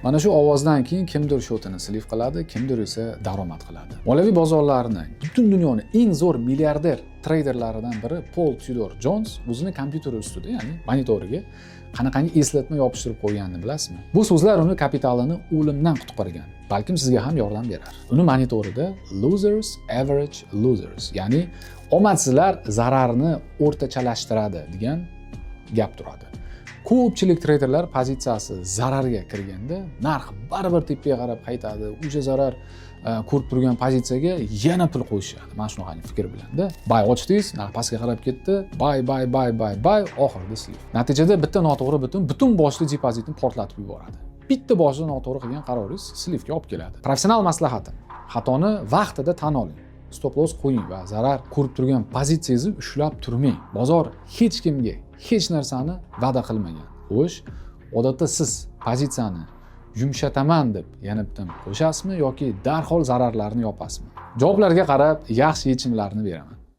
Mana shu ovozdan keyin kimdir shotini sliv qiladi, kimdir esa daromad qiladi. Moliyaviy bozorlarni butun dunyoning eng zo'r milliarder treyderlaridan biri Paul Tudor Jones o'zini kompyuteri ustida, ya'ni monitoriga qanaqangi eslatma yopishtirib qo'yganini bilasizmi? Bu so'zlar uni kapitalini o'limdan qutqargan. Balkim sizga ham yordam berar. Uni monitorida losers average losers, ya'ni omadsizlar zararni o'rtachalashtiradi degan gap turadi. Ko'pchilik treyderlar pozitsiyasi zararga kirganda narx baribir tepaga qarab qaytadi. O'sha zarar ko'rib turgan pozitsiyaga yana pul qo'yishadi. Mana shunaqangi fikr bilan-da. Buy ochdingiz, narx pastga qarab ketdi. Buy, oxirida sliv. Natijada bitta noto'g'ri butun boshli depozitni portlatib yuboradi. Bitta boshli noto'g'ri qilgan qaroringiz slivga olib keladi. Professional maslahatim: xatoni vaqtida tan oling. Stop loss qo'ying va zarar ko'rib turgan pozitsiyangizni ushlab turmang. Bozor hech kimga hech narsani va'da qilmagan. Xo'sh, odatda siz pozitsiyani yumshataman deb yana bitta qo'shasizmi yoki darhol zararlarni yopasizmi? Javoblarga qarab yaxshi yechimlarni beraman.